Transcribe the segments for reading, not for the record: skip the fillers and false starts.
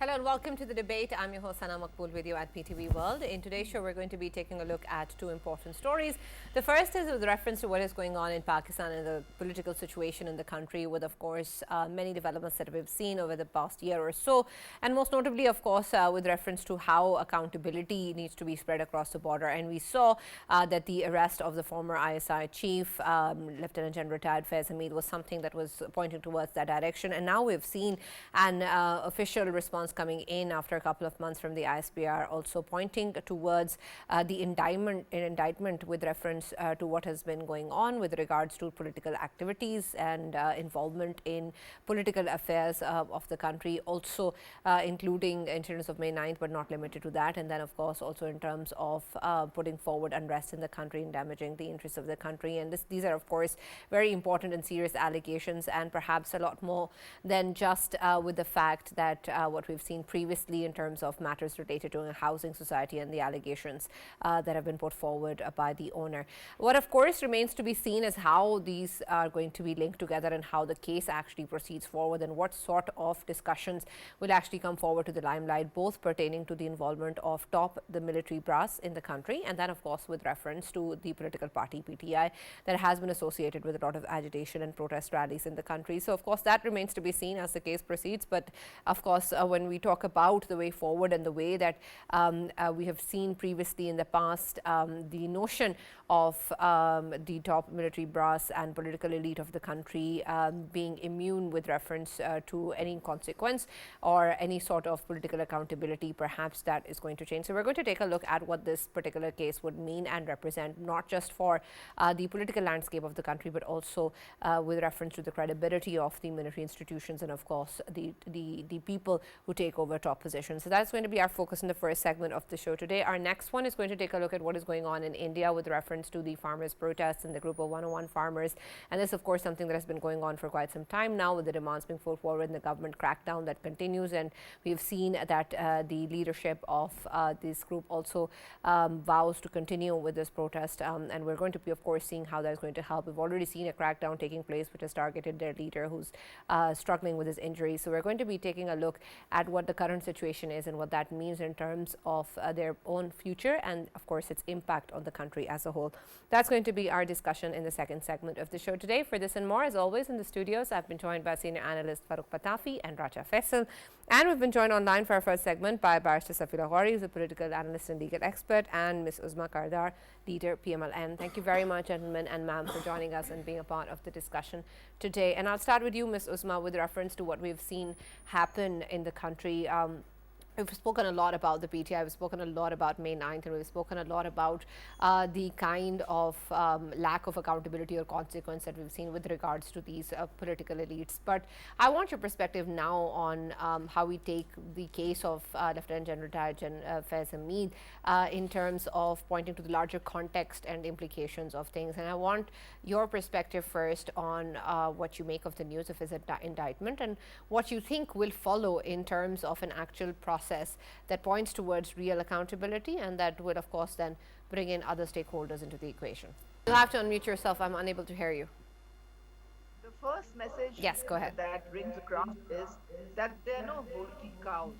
Hello and welcome to the debate. I'm your host, Maqbool, with you at PTV World. In today's show, we're going to be taking a look at two important stories. The first is with reference to what is going on in Pakistan and the political situation in the country, with, of course, many developments that we've seen over the past year or so. And most notably, of course, with reference to how accountability needs to be spread across the border. And we saw that the arrest of the former ISI chief, Lieutenant General retired Faiz was something that was pointing towards that direction. And now we've seen an official response coming in after a couple of months from the ISPR, also pointing towards the indictment with reference to what has been going on with regards to political activities and involvement in political affairs of the country, also including in terms of May 9th, but not limited to that. And then, of course, also in terms of putting forward unrest in the country and damaging the interests of the country. And these are, of course, very important and serious allegations, and perhaps a lot more than just with the fact that what we've seen previously in terms of matters related to a housing society and the allegations that have been put forward by the owner. What, of course, remains to be seen is how these are going to be linked together and how the case actually proceeds forward, and what sort of discussions will actually come forward to the limelight, both pertaining to the involvement of the military brass in the country, and then, of course, with reference to the political party PTI that has been associated with a lot of agitation and protest rallies in the country. So, of course, that remains to be seen as the case proceeds. But, of course, when we talk about the way forward and the way that we have seen previously in the past, the notion of the top military brass and political elite of the country being immune with reference to any consequence or any sort of political accountability, perhaps that is going to change. So we're going to take a look at what this particular case would mean and represent, not just for the political landscape of the country, but also with reference to the credibility of the military institutions and, of course, the people who take over top positions. So that's going to be our focus in the first segment of the show today. Our next one is going to take a look at what is going on in India with reference to the farmers' protests and the group of 101 farmers. And this, of course, something that has been going on for quite some time now, with the demands being put forward and the government crackdown that continues. And we've seen that the leadership of this group also vows to continue with this protest. And we're going to be, of course, seeing how that is going to help. We've already seen a crackdown taking place, which has targeted their leader, who's struggling with his injuries. So we're going to be taking a look at what the current situation is and what that means in terms of their own future and, of course, its impact on the country as a whole. That's going to be our discussion in the second segment of the show today. For this and more, as always, in the studios, I've been joined by senior analyst Farrukh Pitafi and Raja Faisal. And we've been joined online for our first segment by Barrister Safi, who's a political analyst and legal expert, and Ms. Uzma Kardar, leader PML-N. Thank you very much, gentlemen and ma'am, for joining us and being a part of the discussion today. And I'll start with you, Ms. Uzma, with reference to what we've seen happen in the country. We've spoken a lot about the PTI, we've spoken a lot about May 9th, and we've spoken a lot about the kind of lack of accountability or consequence that we've seen with regards to these political elites. But I want your perspective now on how we take the case of Lieutenant General retired Faiz in terms of pointing to the larger context and implications of things. And I want your perspective first on what you make of the news of his indictment and what you think will follow in terms of an actual process that points towards real accountability and that would, of course, then bring in other stakeholders into the equation. You'll have to unmute yourself. I'm unable to hear you. The first message yes, go ahead. that rings across is that there are no holy cows,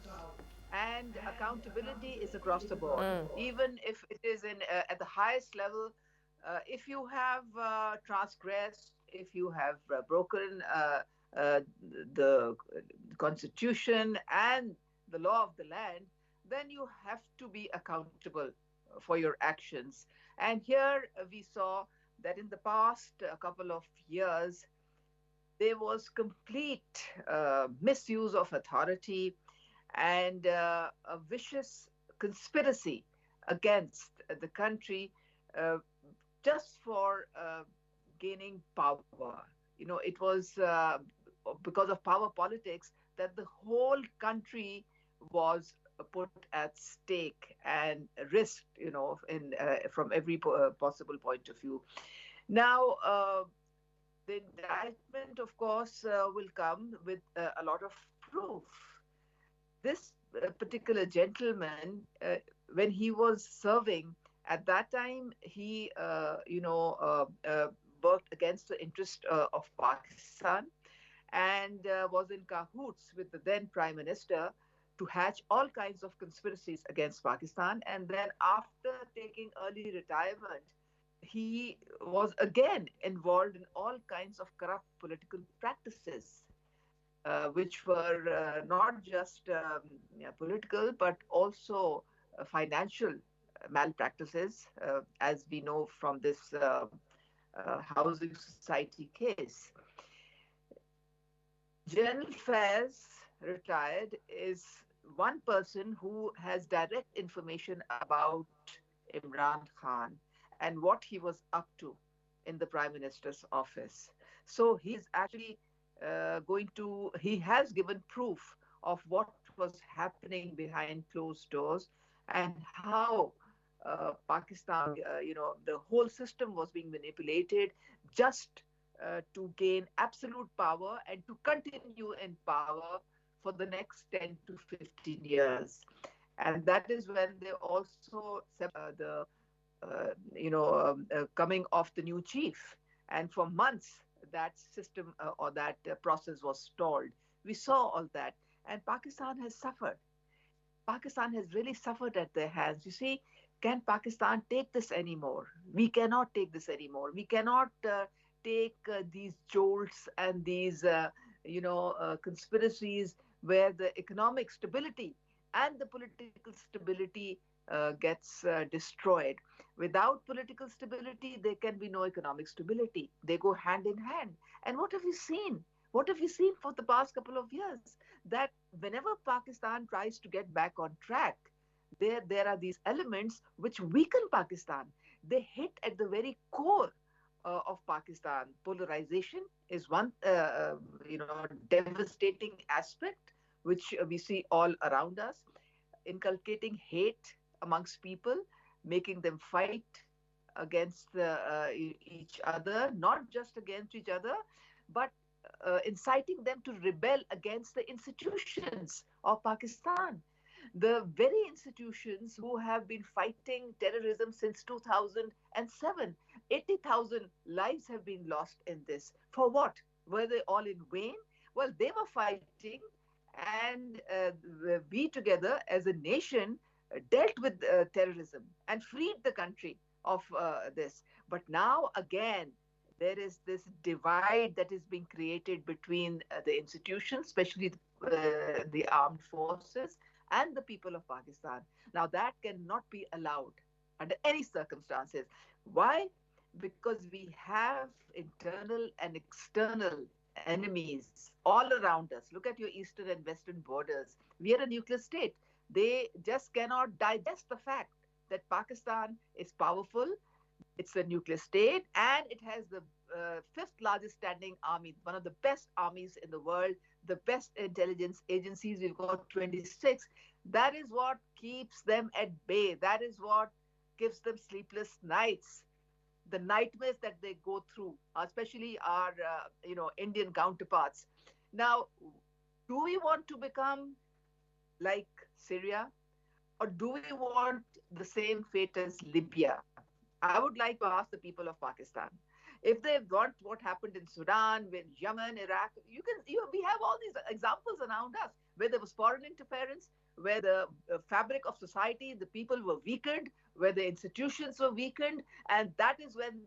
and accountability is across the board. Even if it is at the highest level, if you have transgressed, if you have broken the constitution and the law of the land, then you have to be accountable for your actions. And here we saw that in the past couple of years, there was complete misuse of authority and a vicious conspiracy against the country just for gaining power. You know, it was because of power politics that the whole country was put at stake and risked, you know, from every possible point of view. Now, the indictment, of course, will come with a lot of proof. This particular gentleman, when he was serving, at that time, he, worked against the interest of Pakistan and was in cahoots with the then Prime Minister to hatch all kinds of conspiracies against Pakistan. And then, after taking early retirement, he was again involved in all kinds of corrupt political practices, which were not just political but also financial malpractices, as we know from this housing society case. General Faiz, retired, is one person who has direct information about Imran Khan and what he was up to in the Prime Minister's office. So he's actually he has given proof of what was happening behind closed doors and how Pakistan, the whole system was being manipulated just to gain absolute power and to continue in power for the next 10 to 15 years. And that is when they also the coming of the new chief. And for months, that system or that process was stalled. We saw all that. And Pakistan has suffered. Pakistan has really suffered at their hands. You see, can Pakistan take this anymore? We cannot take this anymore. We cannot take these jolts and these, conspiracies where the economic stability and the political stability gets destroyed. Without political stability, there can be no economic stability. They go hand in hand. And what have you seen? What have you seen for the past couple of years? That whenever Pakistan tries to get back on track, there are these elements which weaken Pakistan. They hit at the very core of Pakistan. Polarization is one, devastating aspect which we see all around us. Inculcating hate amongst people, making them fight against each other, not just against each other, but inciting them to rebel against the institutions of Pakistan. The very institutions who have been fighting terrorism since 2007. 80,000 lives have been lost in this. For what? Were they all in vain? Well, they were fighting, and we together as a nation dealt with terrorism and freed the country of this. But now again, there is this divide that is being created between the institutions, especially the armed forces, and the people of Pakistan. Now that cannot be allowed under any circumstances. Why? Because we have internal and external enemies all around us. Look at your eastern and western borders. We are a nuclear state. They just cannot digest the fact that Pakistan is powerful. It's a nuclear state, and it has the fifth largest standing army, one of the best armies in the world, the best intelligence agencies. We've got 26. That is what keeps them at bay. That is what gives them sleepless nights. The nightmares that they go through, especially our, Indian counterparts. Now, do we want to become like Syria, or do we want the same fate as Libya? I would like to ask the people of Pakistan. If they want what happened in Sudan, with Yemen, Iraq, we have all these examples around us where there was foreign interference, where the fabric of society, the people were weakened, where the institutions were weakened, and that is when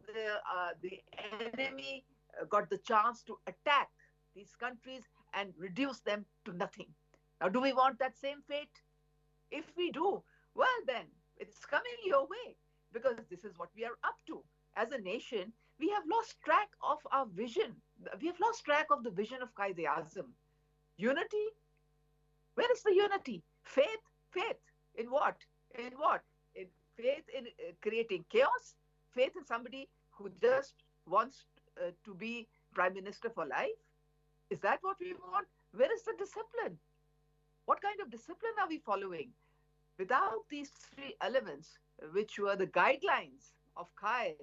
the enemy got the chance to attack these countries and reduce them to nothing. Now, do we want that same fate? If we do, well, then it's coming your way, because this is what we are up to. As a nation, we have lost track of our vision. We have lost track of the vision of Qaid-e-Azam. Unity? Where is the unity? Faith? Faith in what? In what? In faith in creating chaos? Faith in somebody who just wants to be prime minister for life? Is that what we want? Where is the discipline? What kind of discipline are we following? Without these three elements, which were the guidelines of Qaid,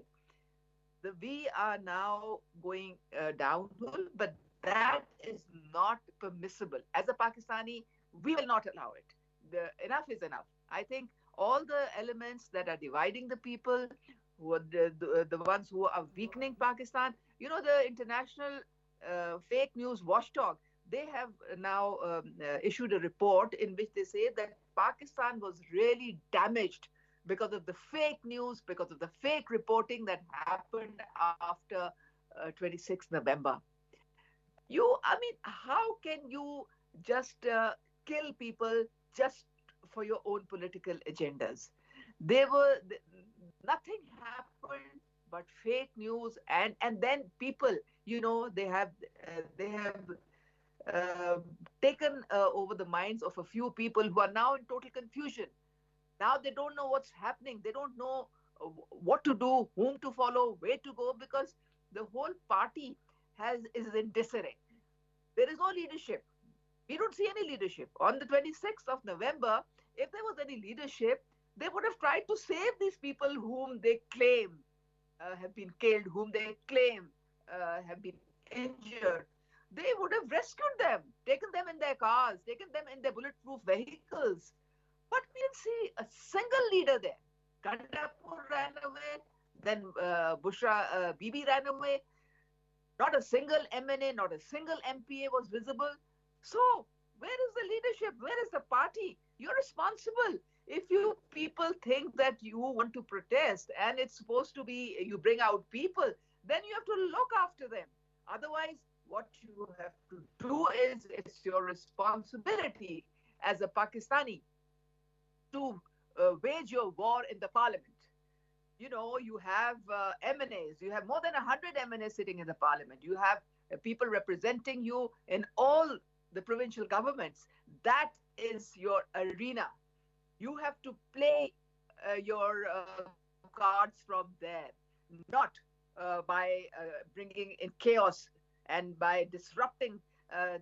we are now going downhill, but that is not permissible. As a Pakistani, we will not allow it. Enough is enough. I think all the elements that are dividing the people, who are the ones who are weakening Pakistan, the international fake news watchdog, they have now issued a report in which they say that Pakistan was really damaged because of the fake news, because of the fake reporting that happened after 26 November. I mean, how can you just kill people just for your own political agendas? They were nothing happened but fake news, and then people, they have uh, taken over the minds of a few people who are now in total confusion. Now they don't know what's happening. They don't know what to do, whom to follow, where to go, because the whole party is in disarray. There is no leadership. We don't see any leadership. On the 26th of November, if there was any leadership, they would have tried to save these people whom they claim have been killed, whom they claim have been injured. They would have rescued them, taken them in their cars, taken them in their bulletproof vehicles. But we didn't see a single leader there. Kandapur ran away, then Bushra Bibi ran away. Not a single MNA, not a single MPA was visible. So, where is the leadership? Where is the party? You're responsible. If you people think that you want to protest and it's supposed to be you bring out people, then you have to look after them. Otherwise, what you have to do is it's your responsibility as a Pakistani to wage your war in the parliament. You have MNAs, you have more than 100 MNAs sitting in the parliament. You have people representing you in all the provincial governments. That is your arena. You have to play your cards from there, not by bringing in chaos and by disrupting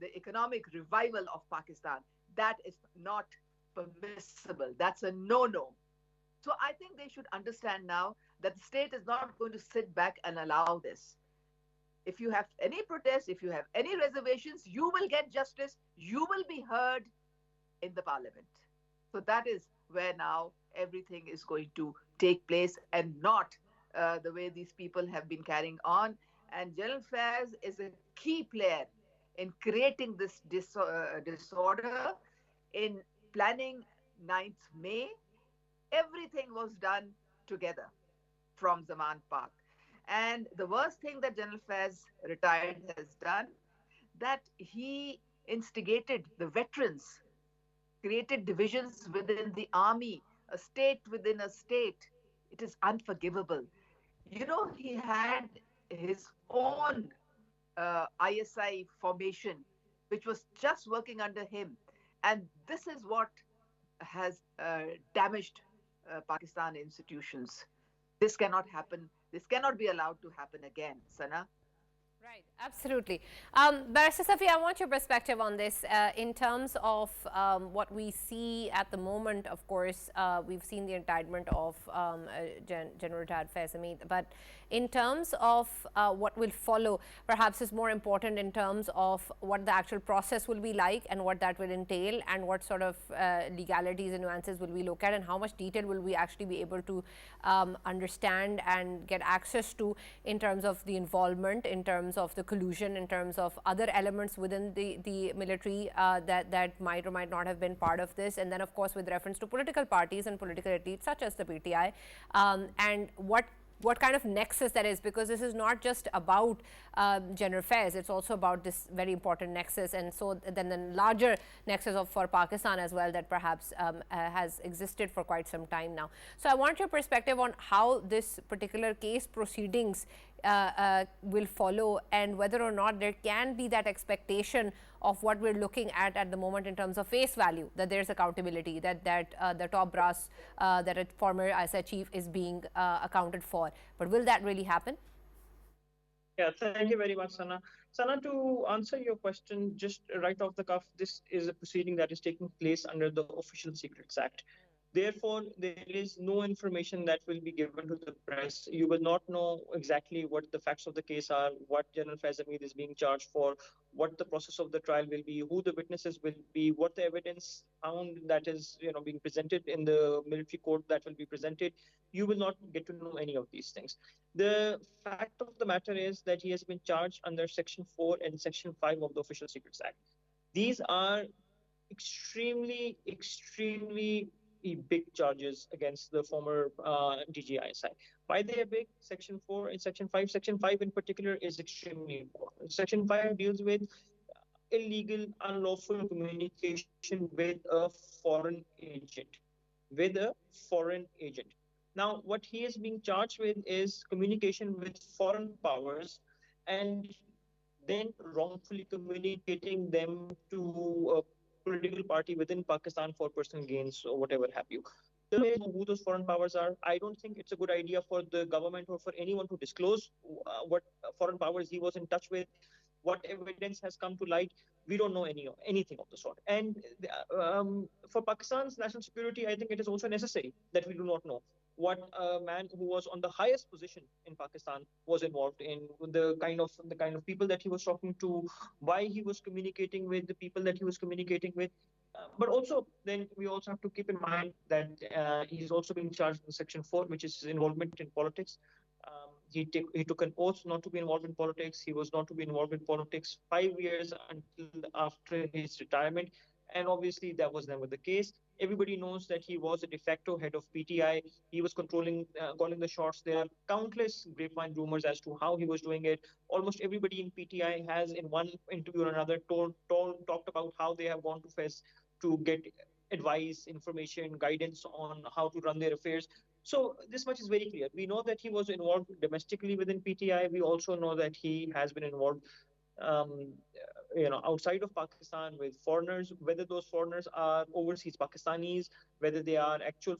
the economic revival of Pakistan. That is not permissible. That's a no-no. So I think they should understand now that the state is not going to sit back and allow this. If you have any protest, if you have any reservations, you will get justice. You will be heard in the parliament. So that is where now everything is going to take place, and not the way these people have been carrying on. And General Faiz is a key player in creating this disorder, in planning 9th May. Everything was done together from Zaman Park. And the worst thing that General Faiz retired has done, that he instigated the veterans, created divisions within the army, a state within a state. It is unforgivable. He had his own ISI formation, which was just working under him. And this is what has damaged Pakistan institutions. This cannot happen. This cannot be allowed to happen again, Sana. Right, absolutely. Barrister Safi, I want your perspective on this in terms of what we see at the moment. Of course, we've seen the indictment of General Retired Faiz Hamid, but in terms of what will follow, perhaps is more important in terms of what the actual process will be like and what that will entail, and what sort of legalities and nuances will we look at, and how much detail will we actually be able to understand and get access to in terms of the involvement, in terms of the collusion, in terms of other elements within the military that might or might not have been part of this, and then of course with reference to political parties and political elites such as the PTI, and what kind of nexus that is, because this is not just about General Faiz, it's also about this very important nexus, and so then the larger nexus for Pakistan as well, that perhaps has existed for quite some time now. So I want your perspective on how this particular case proceedings will follow, and whether or not there can be that expectation of what we're looking at the moment in terms of face value, that there's accountability, that the top brass, that a former ISI chief is being accounted for. But will that really happen? Yeah, thank you very much, Sana. Sana, to answer your question just right off the cuff, this is a proceeding that is taking place under the Official Secrets Act. Therefore, there is no information that will be given to the press. You will not know exactly what the facts of the case are, what General Faiz Hamid is being charged for, what the process of the trial will be, who the witnesses will be, what the evidence found that is being presented in the military court that will be presented. You will not get to know any of these things. The fact of the matter is that he has been charged under Section 4 and Section 5 of the Official Secrets Act. These are extremely big charges against the former DGISI. Why they are big? Section 4 and Section 5. Section 5 in particular is extremely important. Section 5 deals with illegal, unlawful communication with a foreign agent. With a foreign agent. Now, what he is being charged with is communication with foreign powers and then wrongfully communicating them to a political party within Pakistan for personal gains or whatever have you. Doesn't know who those foreign powers are. I don't think it's a good idea for the government or for anyone to disclose what foreign powers he was in touch with, what evidence has come to light. We don't know anything of the sort. And for Pakistan's national security, I think it is also necessary that we do not know what a man who was on the highest position in Pakistan was involved in, the kind of people that he was talking to, why he was communicating with the people that he was communicating with. But also, then we also have to keep in mind that he's also being charged in Section 4, which is his involvement in politics. He took an oath not to be involved in politics. He was not to be involved in politics 5 years until after his retirement. And obviously, that was never the case. Everybody knows that he was a de facto head of PTI. He was calling the shots. There are countless grapevine rumors as to how he was doing it. Almost everybody in PTI has, in one interview or another, talked about how they have gone to Fez to get advice, information, guidance on how to run their affairs. So this much is very clear. We know that he was involved domestically within PTI. We also know that he has been involved, um, outside of Pakistan with foreigners, whether those foreigners are overseas Pakistanis, whether they are actual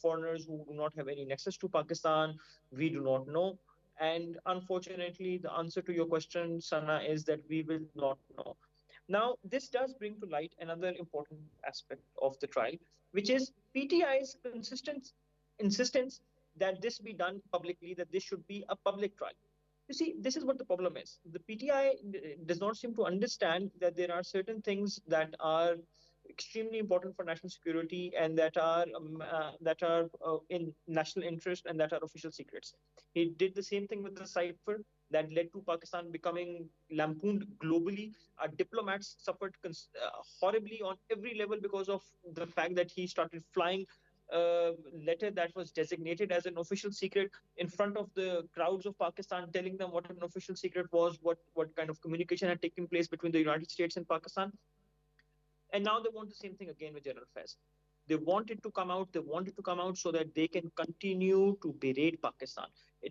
foreigners who do not have any nexus to Pakistan, we do not know. And unfortunately, the answer to your question, Sana, is that we will not know. Now, this does bring to light another important aspect of the trial, which is PTI's consistent insistence that this be done publicly, that this should be a public trial. You see, this is what the problem is. The PTI does not seem to understand that there are certain things that are extremely important for national security and that are in national interest and that are official secrets. He did the same thing with the cipher that led to Pakistan becoming lampooned globally. Our diplomats suffered horribly on every level because of the fact that he started flying a letter that was designated as an official secret in front of the crowds of Pakistan, telling them what an official secret was, what kind of communication had taken place between the United States and Pakistan. And now they want the same thing again with General Faiz. They want it to come out. They want it to come out so that they can continue to berate Pakistan.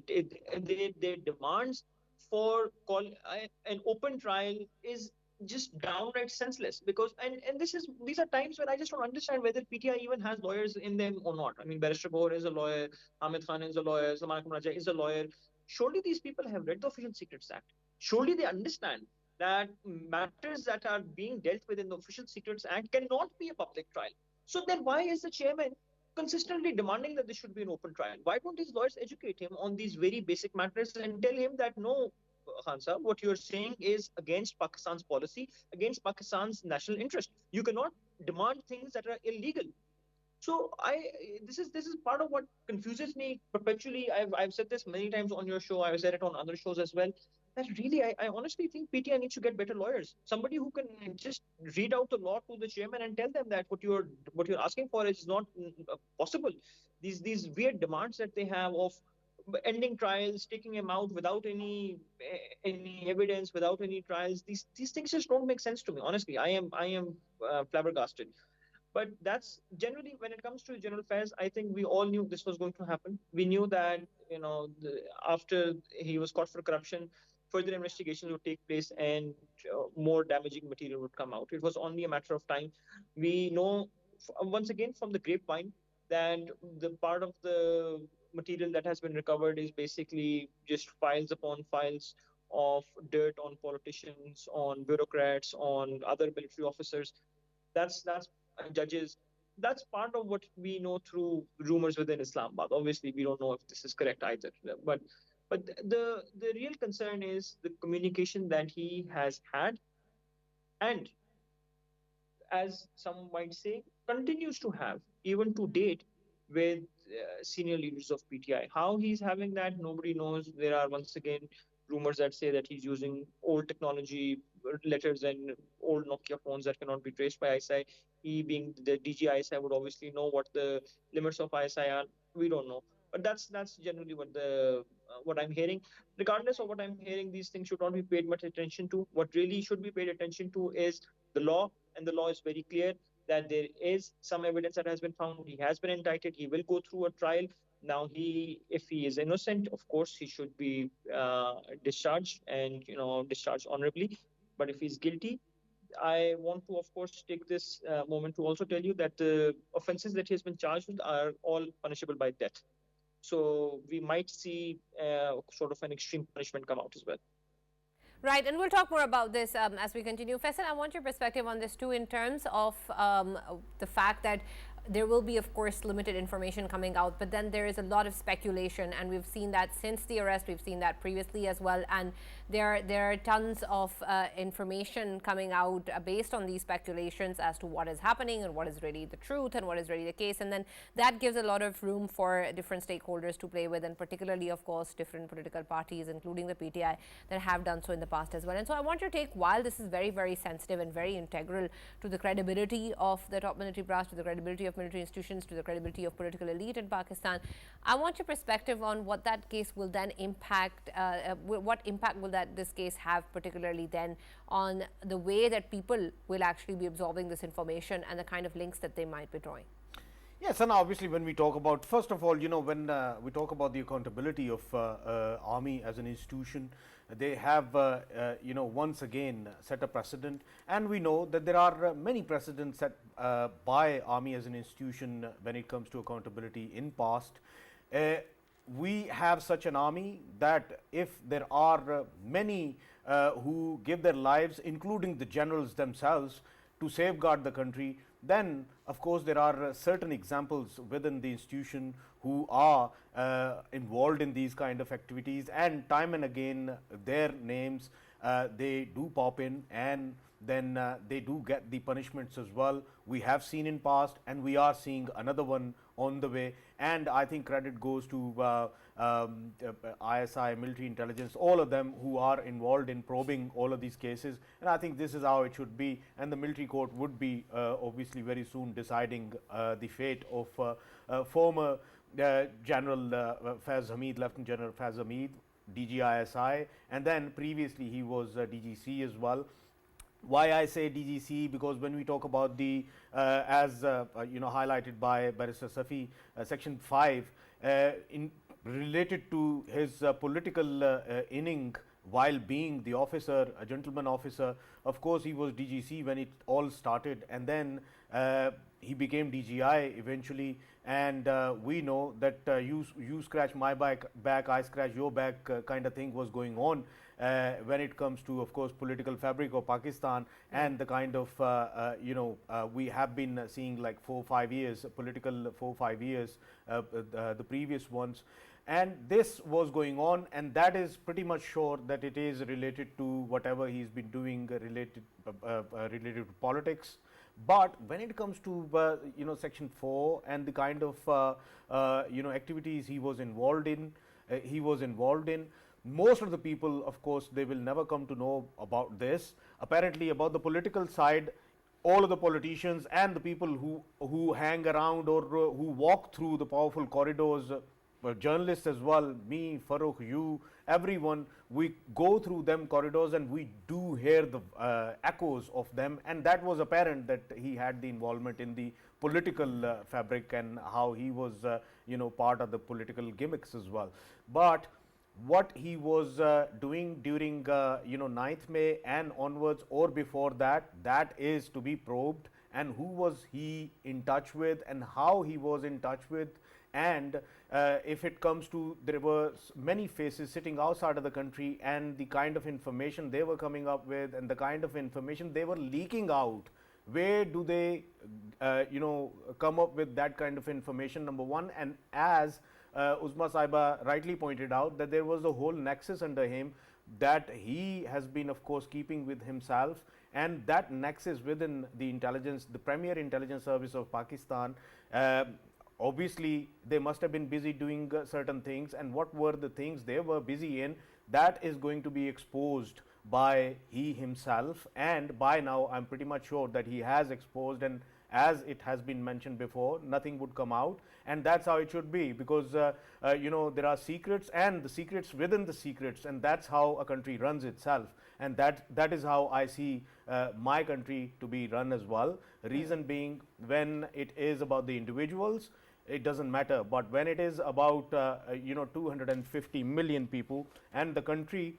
Their demands for an open trial is just downright senseless because and these are times when I just don't understand whether PTI even has lawyers in them or not. I mean, Barrister Gohar is a lawyer, Hamid Khan is a lawyer, Zaman Raja is a lawyer. Surely these people have read the Official Secrets Act. Surely they understand that matters that are being dealt with in the Official Secrets Act cannot be a public trial. So then why is the chairman consistently demanding that this should be an open trial? Why don't these lawyers educate him on these very basic matters and tell him that no, Khansa, what you're saying is against Pakistan's policy, against Pakistan's national interest. You cannot demand things that are illegal. So this is part of what confuses me perpetually. I've said this many times on your show. I've said it on other shows as well. That really, I honestly think PTI needs to get better lawyers. Somebody who can just read out the law to the chairman and tell them that what you're asking for is not possible. These weird demands that they have of ending trials, taking him out without any evidence, without any trials. These things just don't make sense to me. Honestly, I am flabbergasted. But that's generally when it comes to General Faiz, I think we all knew this was going to happen. We knew that, after he was caught for corruption, further investigations would take place and more damaging material would come out. It was only a matter of time. We know, once again, from the grapevine, that the part of the material that has been recovered is basically just files upon files of dirt on politicians, on bureaucrats, on other military officers. That's judges. That's part of what we know through rumors within Islamabad. Obviously, we don't know if this is correct either. But the real concern is the communication that he has had, and as some might say, continues to have even to date with senior leaders of PTI. How he's having that, nobody knows. There are once again rumors that say that he's using old technology, letters and old Nokia phones that cannot be traced by ISI. He, being the DG ISI, would obviously know what the limits of ISI are. We don't know, but that's generally what I'm hearing. Regardless of what I'm hearing, these things should not be paid much attention to. What really should be paid attention to is the law, and the law is very clear that there is some evidence that has been found. He has been indicted. He will go through a trial. Now, if he is innocent, of course, he should be discharged, and discharged honorably. But if he's guilty, I want to, of course, take this moment to also tell you that the offenses that he has been charged with are all punishable by death. So we might see sort of an extreme punishment come out as well. Right, and we'll talk more about this as we continue. Faisal, I want your perspective on this too, in terms of the fact that there will be, of course, limited information coming out, but then there is a lot of speculation, and we've seen that since the arrest, we've seen that previously as well, and there are tons of information coming out based on these speculations as to what is happening and what is really the truth and what is really the case, and then that gives a lot of room for different stakeholders to play with, and particularly, of course, different political parties, including the PTI, that have done so in the past as well. And so I want your take, while this is very, very sensitive and very integral to the credibility of the top military brass, to the credibility of military institutions, to the credibility of political elite in Pakistan, I want your perspective on what that case will then impact, what impact will this case have, particularly then on the way that people will actually be absorbing this information and the kind of links that they might be drawing. Yes, and obviously when we talk about, first of all, when we talk about the accountability of army as an institution, they have, once again set a precedent, and we know that there are many precedents set by army as an institution when it comes to accountability in past. We have such an army that if there are many who give their lives, including the generals themselves, to safeguard the country, then of course there are certain examples within the institution who are involved in these kind of activities, and time and again their names they do pop in, and then they do get the punishments as well. We have seen in past, and we are seeing another one on the way, and I think credit goes to ISI, military intelligence, all of them who are involved in probing all of these cases, and I think this is how it should be, and the military court would be obviously very soon deciding the fate of former General Faiz Hamid, Lieutenant General Faiz Hamid, DGISI, and then previously he was DGC as well. Why I say DGC? Because when we talk about the as highlighted by Barrister Safi, Section 5, in related to his political inning while being the officer, a gentleman officer. Of course, he was DGC when it all started, and then he became DGI eventually. And we know that you scratch my back, I scratch your back kind of thing was going on when it comes to, of course, political fabric of Pakistan, and the kind of we have been seeing like 4 or 5 years, political 4 or 5 years, the previous ones. And this was going on, and that is pretty much sure that it is related to whatever he's been doing related to politics. But when it comes to Section 4 and the kind of activities he was involved in, most of the people, of course, they will never come to know about this. Apparently, about the political side, all of the politicians and the people who hang around or who walk through the powerful corridors, journalists as well, me, Farrukh, you, everyone, we go through them corridors and we do hear the echoes of them, and that was apparent that he had the involvement in the political fabric and how he was part of the political gimmicks as well. But what he was doing during 9th May and onwards or before that, that is to be probed, and who was he in touch with and how he was in touch with. And if it comes to, there were many faces sitting outside of the country, and the kind of information they were coming up with and the kind of information they were leaking out, where do they come up with that kind of information, number one? And as Uzma Saiba rightly pointed out, that there was a whole nexus under him that he has been, of course, keeping with himself, and that nexus within the intelligence, the premier intelligence service of Pakistan, obviously they must have been busy doing certain things. And what were the things they were busy in? that is going to be exposed by he himself, and by now I'm pretty much sure that he has exposed, and as it has been mentioned before, nothing would come out, and that's how it should be, because you know, there are secrets and the secrets within the secrets, and that's how a country runs itself, and that is how I see my country to be run as well. Reason being, when it is about the individuals, it doesn't matter, but when it is about you know, 250 million people and the country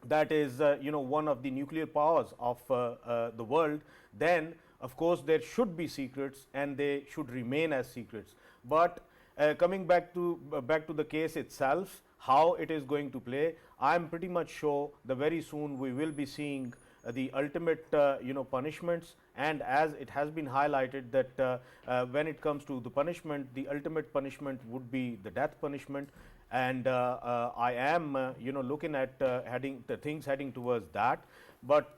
that is you know, one of the nuclear powers of the world, then of course there should be secrets and they should remain as secrets. But coming back to the case itself, how it is going to play, I am pretty much sure that very soon we will be seeing the ultimate you know, punishments, and as it has been highlighted that when it comes to the punishment, the ultimate punishment would be the death punishment, and I am you know, looking at things heading towards that. But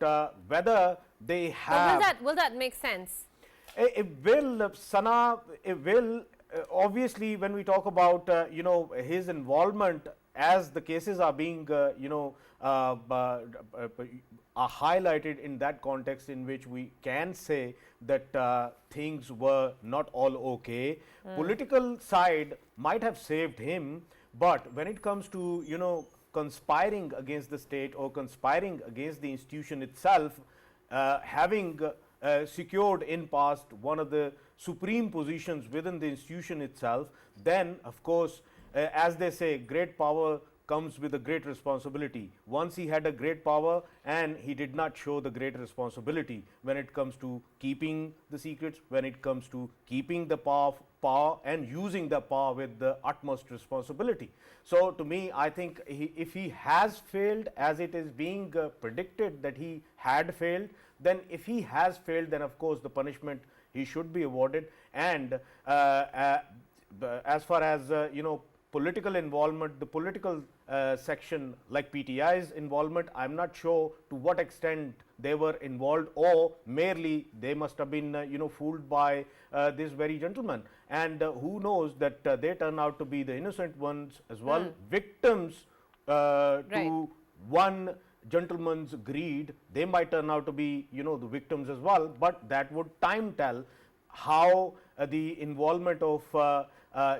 whether they have, will that make sense? it will, Sana, it will. Obviously, when we talk about you know, his involvement, as the cases are being you know, are highlighted in that context, in which we can say that things were not all okay. Political side might have saved him, but when it comes to, you know, conspiring against the state or conspiring against the institution itself, having secured in past one of the supreme positions within the institution itself, then of course, as they say, great power comes with a great responsibility. Once he had a great power and he did not show the great responsibility when it comes to keeping the secrets, when it comes to keeping the power and using the power with the utmost responsibility. So to me, I think if he has failed, as it is being predicted that he had failed, then if he has failed, then of course the punishment he should be awarded. And as far as you know, political involvement, the political section like PTI's involvement, I'm not sure to what extent they were involved, or merely they must have been you know, fooled by this very gentleman, and who knows that they turn out to be the innocent ones as well, victims to one gentleman's greed. They might turn out to be, you know, the victims as well, but that would time tell how the involvement of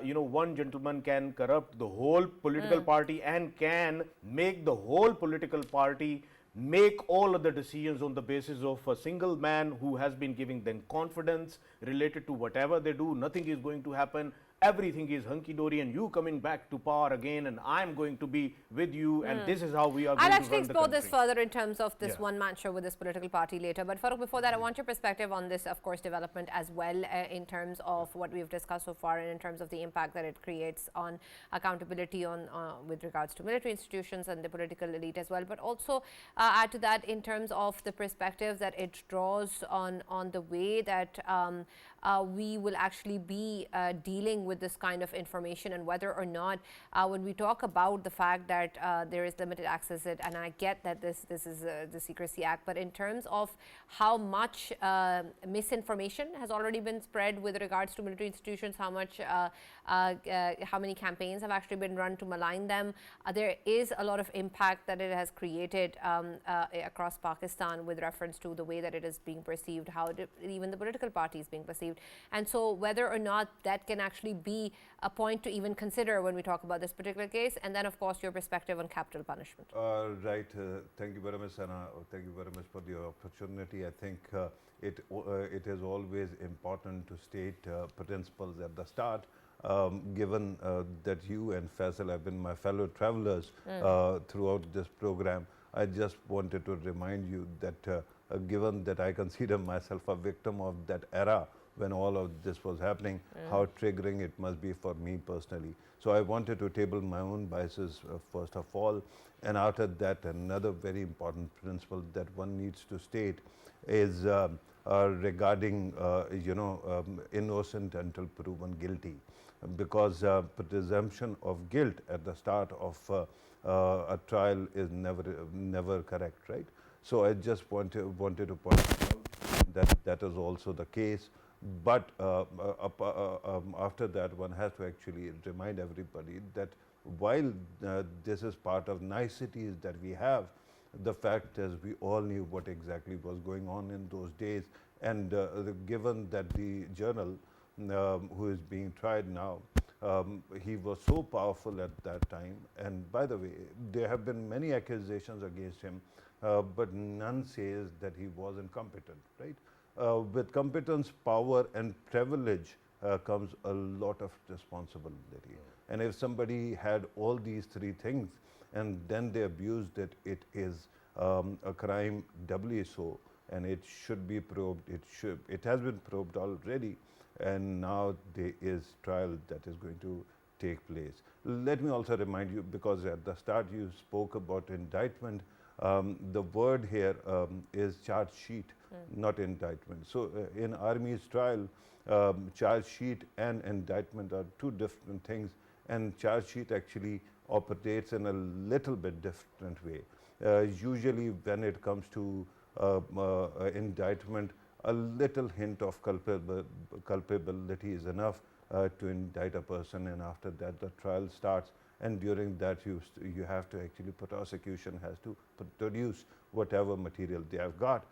you know, one gentleman can corrupt the whole political party and can make the whole political party make all of the decisions on the basis of a single man who has been giving them confidence related to whatever they do. Nothing is going to happen. Everything is hunky-dory, and you coming back to power again, and I'm going to be with you, and this is how we are going to run the country. I'll actually explore this further in terms of this one-man show with this political party later. But Farrukh, before that, I want your perspective on this, of course, development as well, in terms of what we've discussed so far, and in terms of the impact that it creates on accountability on with regards to military institutions and the political elite as well. But also add to that in terms of the perspective that it draws on the way that we will actually be dealing with this kind of information, and whether or not when we talk about the fact that there is limited access, and I get that this is the Secrecy Act, but in terms of how much misinformation has already been spread with regards to military institutions, how many campaigns have actually been run to malign them, there is a lot of impact that it has created across Pakistan with reference to the way that it is being perceived, how even the political party is being perceived. And so whether or not that can actually be a point to even consider when we talk about this particular case, and then of course your perspective on capital punishment. Right. Thank you very much, Sana. Thank you very much for the opportunity. I think it is always important to state principles at the start. Given that you and Faisal have been my fellow travelers throughout this program, I just wanted to remind you that given that I consider myself a victim of that era when all of this was happening, how triggering it must be for me personally. So I wanted to table my own biases first of all, and after that another very important principle that one needs to state is regarding innocent until proven guilty, because presumption of guilt at the start of a trial is never correct, right? So I just wanted to point out that that is also the case But after that, one has to actually remind everybody that while this is part of niceties that we have, the fact is we all knew what exactly was going on in those days. And given that the journal who is being tried now, he was so powerful at that time. And by the way, there have been many accusations against him, but none says that he was incompetent, right? With competence, power, and privilege comes a lot of responsibility. And if somebody had all these three things and then they abused it, it is a crime doubly so, and it should be probed. It has been probed already, and now there is trial that is going to take place. Let me also remind you, because at the start you spoke about indictment, the word here is charge sheet, not indictment. So in Army's trial, charge sheet and indictment are two different things, and charge sheet actually operates in a little bit different way. Usually when it comes to indictment, a little hint of culpability is enough to indict a person, and after that the trial starts, and during that you have to actually, prosecution has to produce whatever material they have got.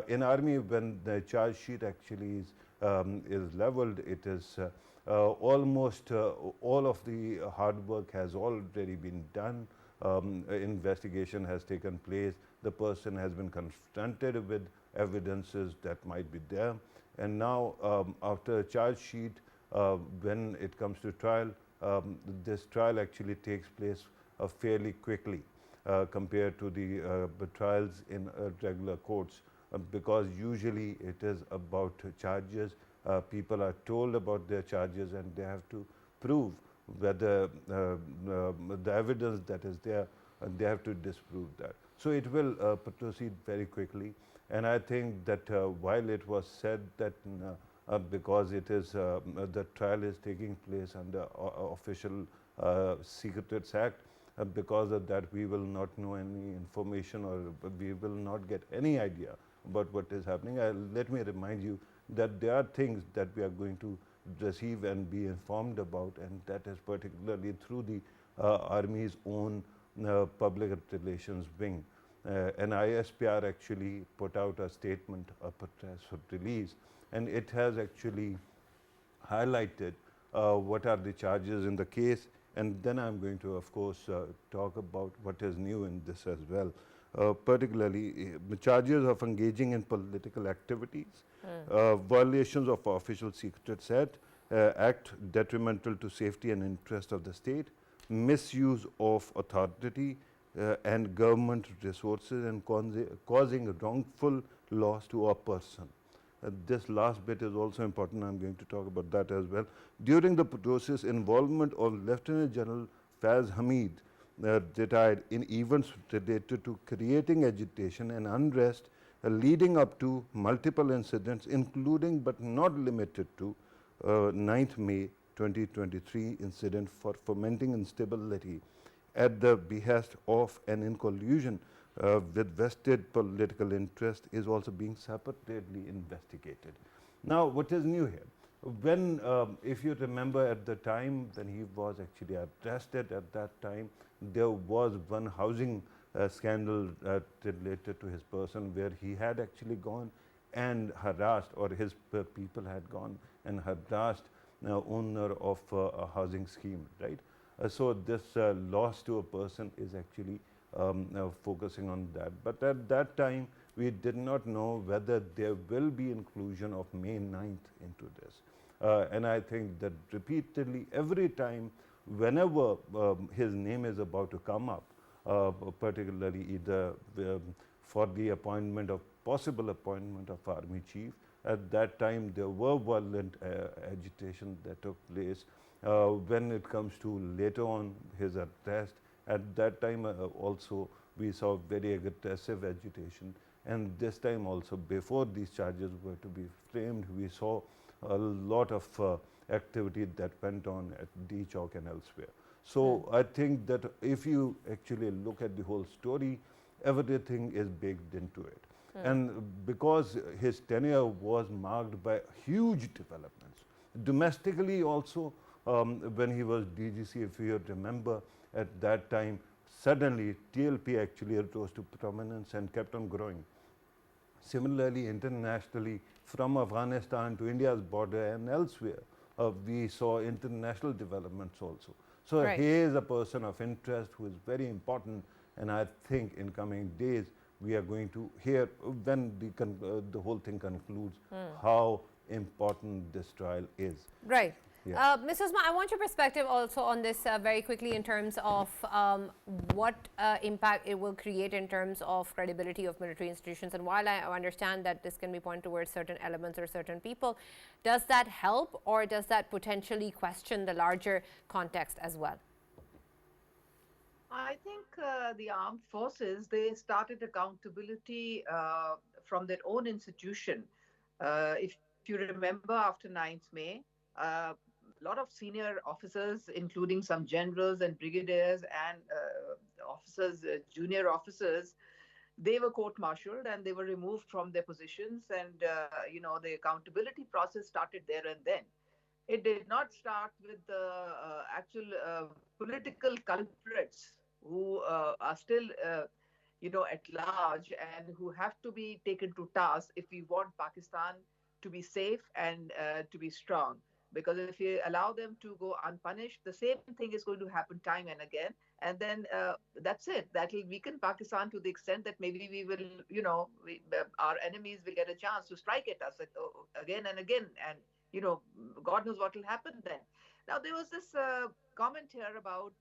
In Army, when the charge sheet actually is leveled, it is almost all of the hard work has already been done. Investigation has taken place. The person has been confronted with evidences that might be there. And now, after a charge sheet, when it comes to trial, this trial actually takes place fairly quickly compared to the trials in regular courts, because usually it is about charges. People are told about their charges and they have to prove whether the evidence that is there, and they have to disprove that. So it will proceed very quickly. And I think that while it was said that because it is the trial is taking place under official Secrets Act, because of that we will not know any information, or we will not get any idea about what is happening. Let me remind you that there are things that we are going to receive and be informed about, and that is particularly through the Army's own public relations wing. An ISPR actually put out a statement, a press release, and it has actually highlighted what are the charges in the case, and then I'm going to, of course, talk about what is new in this as well. Particularly the charges of engaging in political activities, violations of Official Secrets Act detrimental to safety and interest of the state, misuse of authority and government resources, and causing wrongful loss to a person. This last bit is also important. I'm going to talk about that as well. During the process, involvement of Lieutenant General Faiz Hamid, retired, in events related to creating agitation and unrest leading up to multiple incidents, including but not limited to 9th May 2023 incident for fomenting instability at the behest of and in collusion with vested political interest, is also being separately investigated. Now, what is new here? When, if you remember at the time when he was actually arrested, at that time, there was one housing scandal related to his person, where he had actually gone and harassed, or his people had gone and harassed owner of a housing scheme, right? So this loss to a person is actually focusing on that. But at that time, we did not know whether there will be inclusion of May 9th into this. And I think that repeatedly, every time, whenever his name is about to come up, particularly either for the appointment of, possible appointment of Army Chief, at that time there were violent agitation that took place. When it comes to later on his arrest, at that time also we saw very aggressive agitation, and this time also, before these charges were to be framed, we saw a lot of activity that went on at D Chowk and elsewhere. So I think that if you actually look at the whole story, everything is baked into it. And because his tenure was marked by huge developments, domestically also, when he was DGC, if you remember, at that time, suddenly TLP actually rose to prominence and kept on growing. Similarly, internationally, from Afghanistan to India's border and elsewhere, we saw international developments also. So Right. he is a person of interest who is very important, and I think in coming days we are going to hear, when the whole thing concludes, how important this trial is. Right. Yeah. Ms. Usma, I want your perspective also on this very quickly in terms of what impact it will create in terms of credibility of military institutions. And while I understand that this can be pointed towards certain elements or certain people, does that help, or does that potentially question the larger context as well? I think the armed forces, they started accountability from their own institution. If you remember, after 9th May, a lot of senior officers, including some generals and brigadiers and officers, junior officers, they were court-martialed and they were removed from their positions. And, the accountability process started there and then. It did not start with the actual political culprits who are still, at large and who have to be taken to task if we want Pakistan to be safe and to be strong. Because if you allow them to go unpunished, the same thing is going to happen time and again. And then that's it. That will weaken Pakistan to the extent that maybe we will, our enemies will get a chance to strike at us again and again. And God knows what will happen then. Now, there was this comment here about,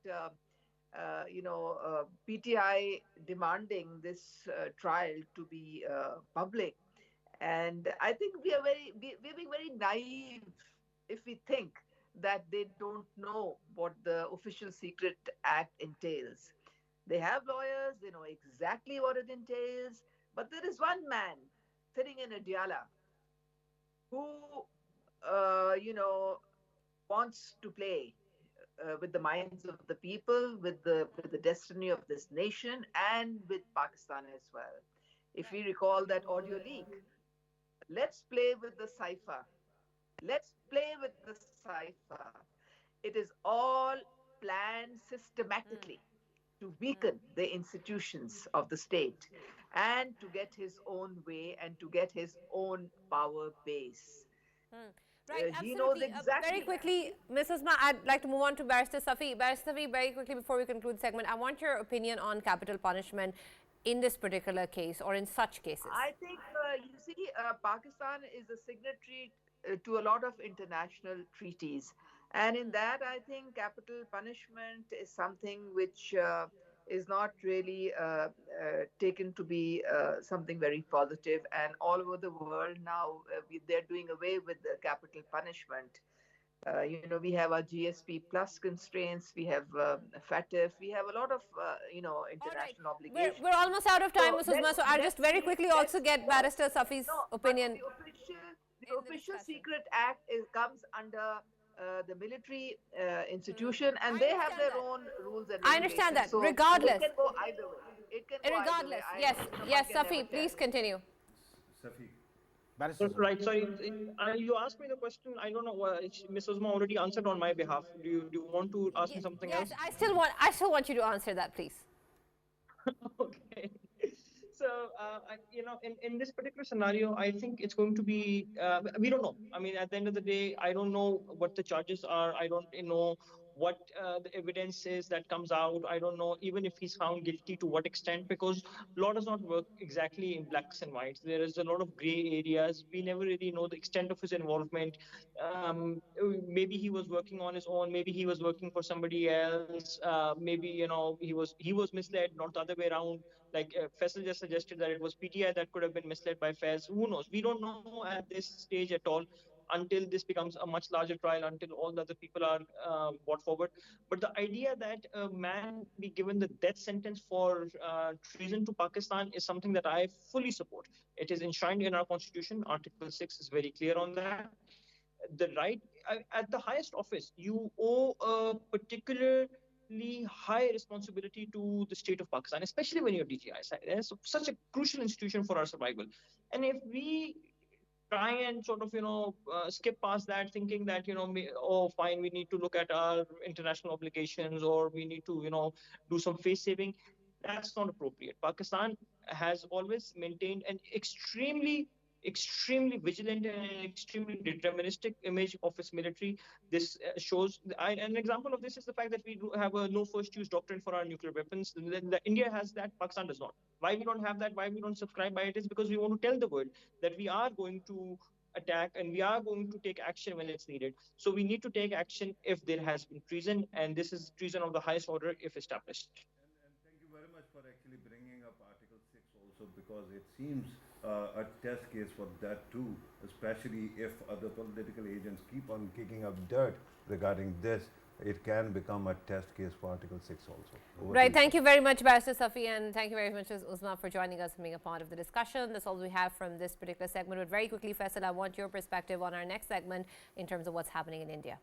PTI demanding this trial to be public. And I think we're being very naive if we think that they don't know what the Official Secret Act entails. They have lawyers, they know exactly what it entails, but there is one man sitting in a Diyala who wants to play with the minds of the people, with the destiny of this nation, and with Pakistan as well. If we recall that audio leak, let's play with the cipher. Let's play with the cipher. It is all planned systematically to weaken the institutions of the state and to get his own way and to get his own power base. Right, He knows absolutely. exactly. Very quickly, Mrs. Ma, I'd like to move on to Barrister Safi. Barrister Safi, very quickly before we conclude the segment, I want your opinion on capital punishment in this particular case or in such cases. I think, Pakistan is a signatory to a lot of international treaties. And in that, I think capital punishment is something which is not really taken to be something very positive. And all over the world now, they're doing away with the capital punishment. We have our GSP plus constraints, we have FATF, we have a lot of, international obligations. We're almost out of time, Ms. Usma, so I'll just very quickly also get No, Barrister Safi's opinion. The Official Secret Act comes under the military institution, and they have their own rules and regulations. I understand that. So Regardless. it can go either way. It can go Regardless, either way. yes, Safi, please continue. Safi. Barrister. Right. Sorry, you asked me the question. I don't know. Ms. Usma already answered on my behalf. Do you want to ask me something else? Yes, I still want you to answer that, please. Okay. So, in this particular scenario, I think it's going to be, we don't know. I mean, at the end of the day, I don't know what the charges are. I don't know what the evidence is that comes out. I don't know even if he's found guilty to what extent, because law does not work exactly in blacks and whites. There is a lot of gray areas. We never really know the extent of his involvement. Maybe he was working on his own. Maybe he was working for somebody else. Maybe, he was misled, not the other way around. Like Faisal just suggested that it was PTI that could have been misled by Faiz. Who knows? We don't know at this stage at all, until this becomes a much larger trial, until all the other people are brought forward. But the idea that a man be given the death sentence for treason to Pakistan is something that I fully support. It is enshrined in our constitution. Article 6 is very clear on that. The right at the highest office, you owe a particular incredibly high responsibility to the state of Pakistan, especially when you're DGI. It's such a crucial institution for our survival. And if we try and sort of, skip past that, thinking that, oh, fine, we need to look at our international obligations, or we need to, do some face saving, that's not appropriate. Pakistan has always maintained an extremely vigilant and extremely deterministic image of its military. This shows, an example of this is the fact that we do have a no first use doctrine for our nuclear weapons. India has that, Pakistan does not. Why we don't have that, why we don't subscribe by it, is because we want to tell the world that we are going to attack and we are going to take action when it's needed. So we need to take action if there has been treason, and this is treason of the highest order if established. And thank you very much for actually bringing up Article 6 also, because it seems a test case for that too, especially if other political agents keep on kicking up dirt regarding this. It can become a test case for Article 6 also. Right. Thank you very much, Barrister Safi, and thank you very much, Uzma, for joining us and being a part of the discussion. That's all we have from this particular segment. But very quickly, Faisal, I want your perspective on our next segment in terms of what's happening in India.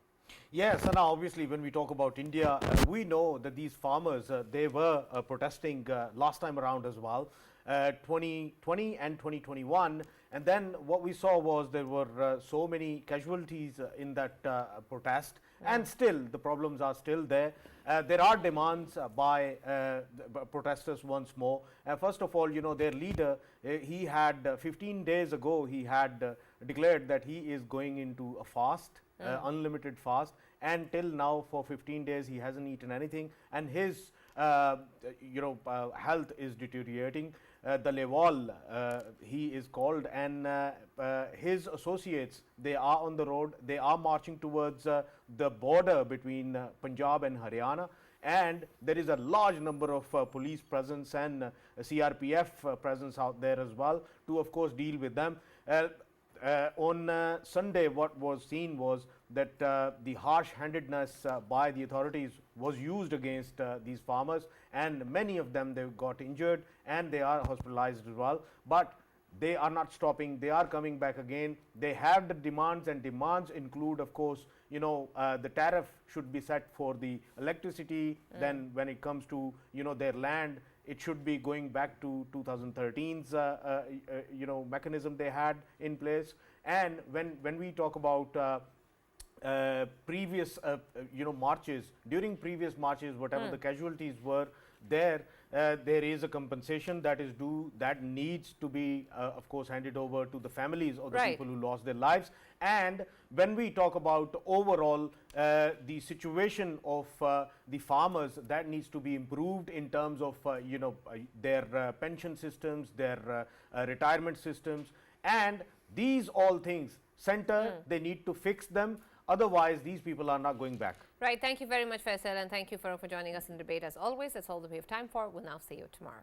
Yes, and now obviously when we talk about India, we know that these farmers, they were protesting last time around as well, 2020 and 2021. And then what we saw was there were so many casualties in that protest. And still, the problems are still there. There are demands by protesters once more. First of all, their leader, he had 15 days ago, he had declared that he is going into a fast, unlimited fast. And till now, for 15 days, he hasn't eaten anything. And his, health is deteriorating. The Lewal, he is called, and his associates, they are on the road. They are marching towards the border between Punjab and Haryana, and there is a large number of police presence and CRPF presence out there as well to, of course, deal with them. On Sunday, what was seen was that the harsh-handedness by the authorities was used against these farmers, and many of them, they got injured and they are hospitalized as well. But they are not stopping. They are coming back again. They have the demands, and demands include, of course, the tariff should be set for the electricity. Then when it comes to, their land, it should be going back to 2013's mechanism they had in place. And when we talk about previous marches, during previous marches, whatever the casualties were there, there is a compensation that is due, that needs to be of course handed over to the families of the people who lost their lives. And when we talk about overall the situation of the farmers, that needs to be improved in terms of their pension systems, their retirement systems, and these all things center, they need to fix them. Otherwise, these people are not going back. Right. Thank you very much, Faisal, and thank you, Farrukh, for joining us in debate as always. That's all that we have time for. We'll now see you tomorrow.